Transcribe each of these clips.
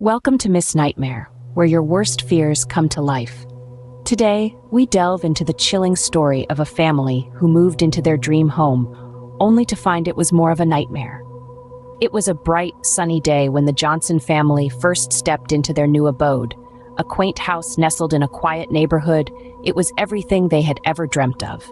Welcome to Miss Nightmare, where your worst fears come to life. Today, we delve into the chilling story of a family who moved into their dream home, only to find it was more of a nightmare. It was a bright, sunny day when the Johnson family first stepped into their new abode. A quaint house nestled in a quiet neighborhood, it was everything they had ever dreamt of.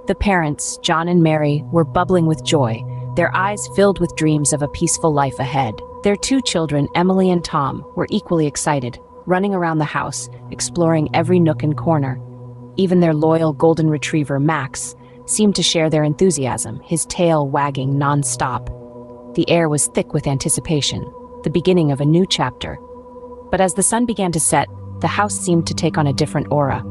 The parents, John and Mary, were bubbling with joy, their eyes filled with dreams of a peaceful life ahead. Their two children, Emily and Tom, were equally excited, running around the house, exploring every nook and corner. Even their loyal golden retriever, Max, seemed to share their enthusiasm, his tail wagging non-stop. The air was thick with anticipation, the beginning of a new chapter. But as the sun began to set, the house seemed to take on a different aura.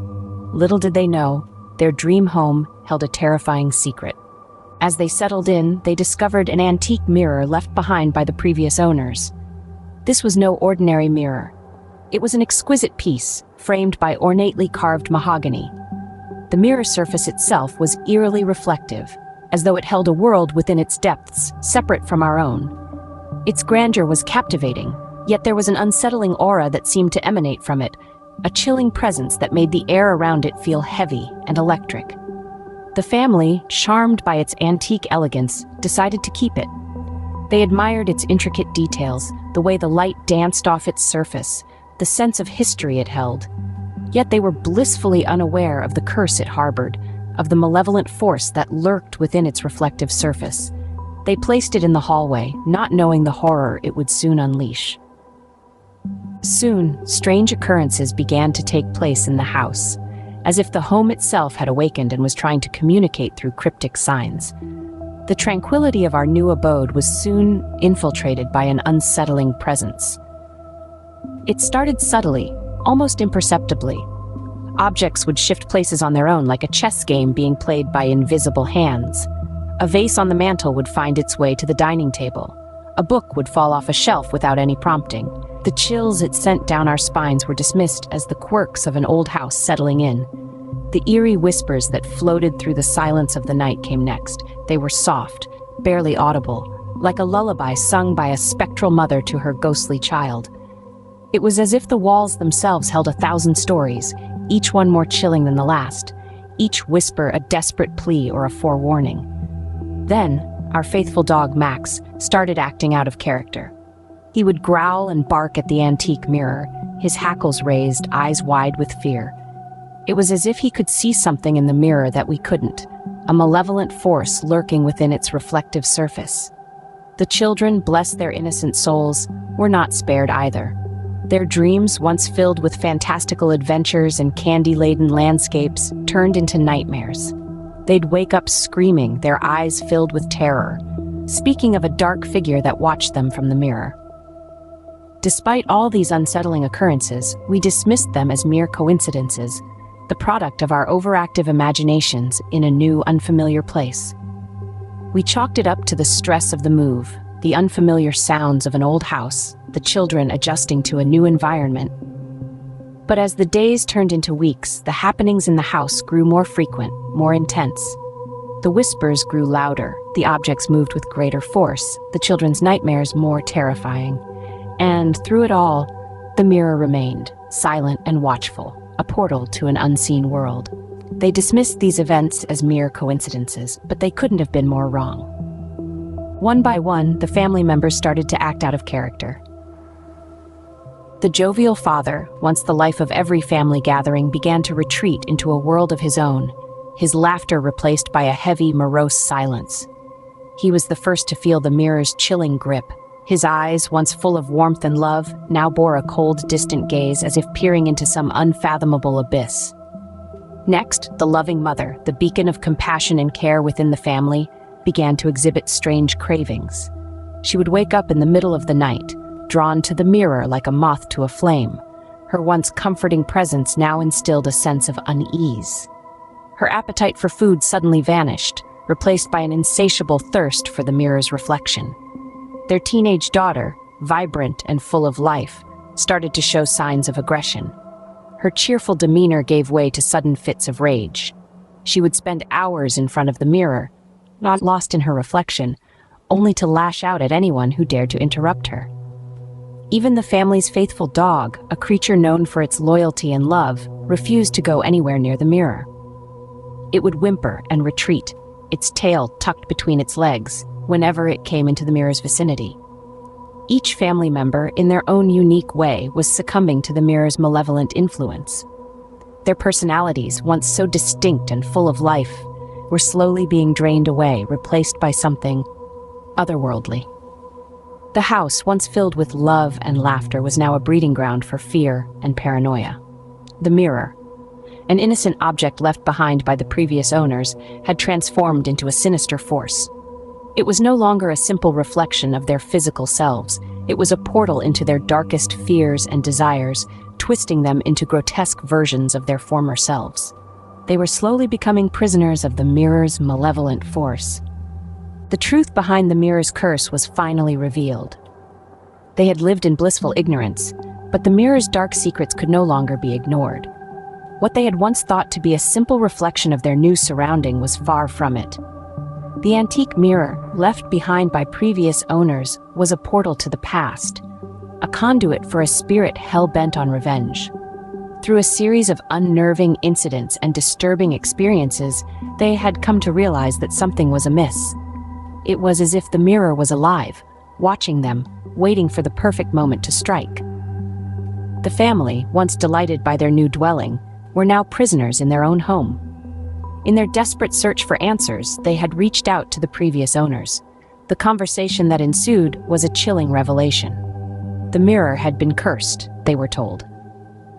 Little did they know, their dream home held a terrifying secret. As they settled in, they discovered an antique mirror left behind by the previous owners. This was no ordinary mirror. It was an exquisite piece, framed by ornately carved mahogany. The mirror surface itself was eerily reflective, as though it held a world within its depths, separate from our own. Its grandeur was captivating, yet there was an unsettling aura that seemed to emanate from it, a chilling presence that made the air around it feel heavy and electric. The family, charmed by its antique elegance, decided to keep it. They admired its intricate details, the way the light danced off its surface, the sense of history it held. Yet they were blissfully unaware of the curse it harbored, of the malevolent force that lurked within its reflective surface. They placed it in the hallway, not knowing the horror it would soon unleash. Soon, strange occurrences began to take place in the house, as if the home itself had awakened and was trying to communicate through cryptic signs. The tranquility of our new abode was soon infiltrated by an unsettling presence. It started subtly, almost imperceptibly. Objects would shift places on their own, like a chess game being played by invisible hands. A vase on the mantel would find its way to the dining table. A book would fall off a shelf without any prompting. The chills it sent down our spines were dismissed as the quirks of an old house settling in. The eerie whispers that floated through the silence of the night came next. They were soft, barely audible, like a lullaby sung by a spectral mother to her ghostly child. It was as if the walls themselves held 1,000 stories, each one more chilling than the last, each whisper a desperate plea or a forewarning. Then, our faithful dog Max started acting out of character. He would growl and bark at the antique mirror, his hackles raised, eyes wide with fear. It was as if he could see something in the mirror that we couldn't, a malevolent force lurking within its reflective surface. The children, bless their innocent souls, were not spared either. Their dreams, once filled with fantastical adventures and candy-laden landscapes, turned into nightmares. They'd wake up screaming, their eyes filled with terror, speaking of a dark figure that watched them from the mirror. Despite all these unsettling occurrences, we dismissed them as mere coincidences, the product of our overactive imaginations in a new, unfamiliar place. We chalked it up to the stress of the move, the unfamiliar sounds of an old house, the children adjusting to a new environment. But as the days turned into weeks, the happenings in the house grew more frequent, more intense. The whispers grew louder, the objects moved with greater force, the children's nightmares more terrifying. And through it all, the mirror remained, silent and watchful, a portal to an unseen world. They dismissed these events as mere coincidences, but they couldn't have been more wrong. One by one, the family members started to act out of character. The jovial father, once the life of every family gathering, began to retreat into a world of his own, his laughter replaced by a heavy, morose silence. He was the first to feel the mirror's chilling grip. His eyes, once full of warmth and love, now bore a cold, distant gaze as if peering into some unfathomable abyss. Next, the loving mother, the beacon of compassion and care within the family, began to exhibit strange cravings. She would wake up in the middle of the night, drawn to the mirror like a moth to a flame. Her once comforting presence now instilled a sense of unease. Her appetite for food suddenly vanished, replaced by an insatiable thirst for the mirror's reflection. Their teenage daughter, vibrant and full of life, started to show signs of aggression. Her cheerful demeanor gave way to sudden fits of rage. She would spend hours in front of the mirror, not lost in her reflection, only to lash out at anyone who dared to interrupt her. Even the family's faithful dog, a creature known for its loyalty and love, refused to go anywhere near the mirror. It would whimper and retreat, its tail tucked between its legs, whenever it came into the mirror's vicinity. Each family member, in their own unique way, was succumbing to the mirror's malevolent influence. Their personalities, once so distinct and full of life, were slowly being drained away, replaced by something otherworldly. The house, once filled with love and laughter, was now a breeding ground for fear and paranoia. The mirror, an innocent object left behind by the previous owners, had transformed into a sinister force. It was no longer a simple reflection of their physical selves. It was a portal into their darkest fears and desires, twisting them into grotesque versions of their former selves. They were slowly becoming prisoners of the mirror's malevolent force. The truth behind the mirror's curse was finally revealed. They had lived in blissful ignorance, but the mirror's dark secrets could no longer be ignored. What they had once thought to be a simple reflection of their new surrounding was far from it. The antique mirror, left behind by previous owners, was a portal to the past, a conduit for a spirit hell-bent on revenge. Through a series of unnerving incidents and disturbing experiences, they had come to realize that something was amiss. It was as if the mirror was alive, watching them, waiting for the perfect moment to strike. The family, once delighted by their new dwelling, were now prisoners in their own home. In their desperate search for answers, they had reached out to the previous owners. The conversation that ensued was a chilling revelation. The mirror had been cursed, they were told.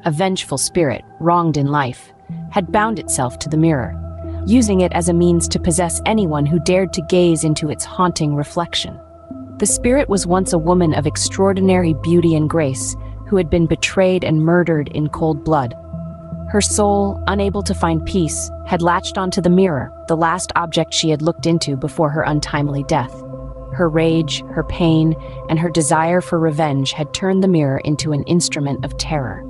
A vengeful spirit, wronged in life, had bound itself to the mirror, using it as a means to possess anyone who dared to gaze into its haunting reflection. The spirit was once a woman of extraordinary beauty and grace who had been betrayed and murdered in cold blood. Her soul, unable to find peace, had latched onto the mirror, the last object she had looked into before her untimely death. Her rage, her pain, and her desire for revenge had turned the mirror into an instrument of terror.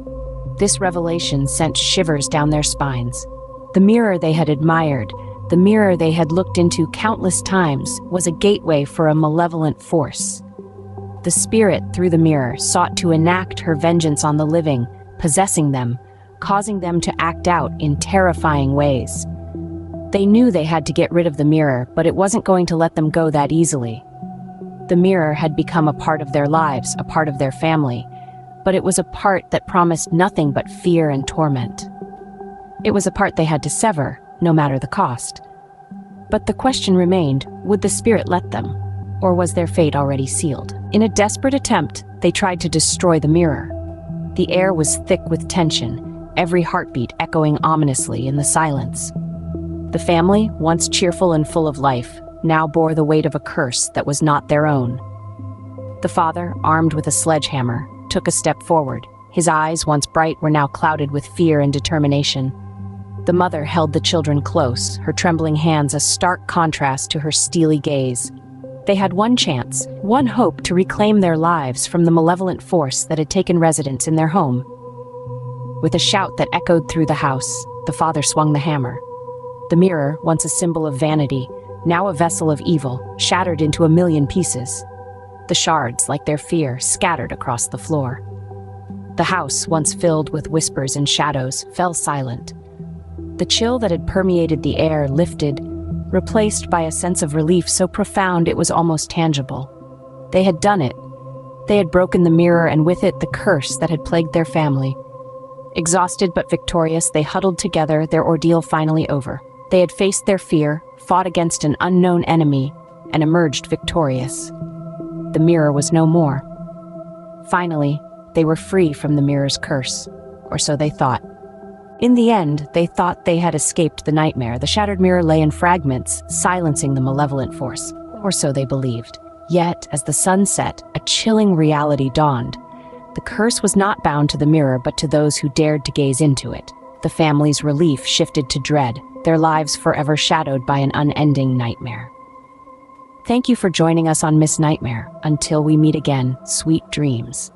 This revelation sent shivers down their spines. The mirror they had admired, the mirror they had looked into countless times, was a gateway for a malevolent force. The spirit, through the mirror, sought to enact her vengeance on the living, possessing them, causing them to act out in terrifying ways. They knew they had to get rid of the mirror, but it wasn't going to let them go that easily. The mirror had become a part of their lives, a part of their family, but it was a part that promised nothing but fear and torment. It was a part they had to sever, no matter the cost. But the question remained, would the spirit let them? Or was their fate already sealed? In a desperate attempt, they tried to destroy the mirror. The air was thick with tension, every heartbeat echoing ominously in the silence. The family, once cheerful and full of life, now bore the weight of a curse that was not their own. The father, armed with a sledgehammer, took a step forward. His eyes, once bright, were now clouded with fear and determination. The mother held the children close, her trembling hands a stark contrast to her steely gaze. They had one chance, one hope to reclaim their lives from the malevolent force that had taken residence in their home. With a shout that echoed through the house, the father swung the hammer. The mirror, once a symbol of vanity, now a vessel of evil, shattered into a million pieces. The shards, like their fear, scattered across the floor. The house, once filled with whispers and shadows, fell silent. The chill that had permeated the air lifted, replaced by a sense of relief so profound it was almost tangible. They had done it. They had broken the mirror, and with it the curse that had plagued their family. Exhausted but victorious, they huddled together, their ordeal finally over. They had faced their fear, fought against an unknown enemy, and emerged victorious. The mirror was no more. Finally, they were free from the mirror's curse, or so they thought. In the end, they thought they had escaped the nightmare. The shattered mirror lay in fragments, silencing the malevolent force, or so they believed. Yet, as the sun set, a chilling reality dawned. The curse was not bound to the mirror, but to those who dared to gaze into it. The family's relief shifted to dread, their lives forever shadowed by an unending nightmare. Thank you for joining us on Miss Nightmare. Until we meet again, sweet dreams.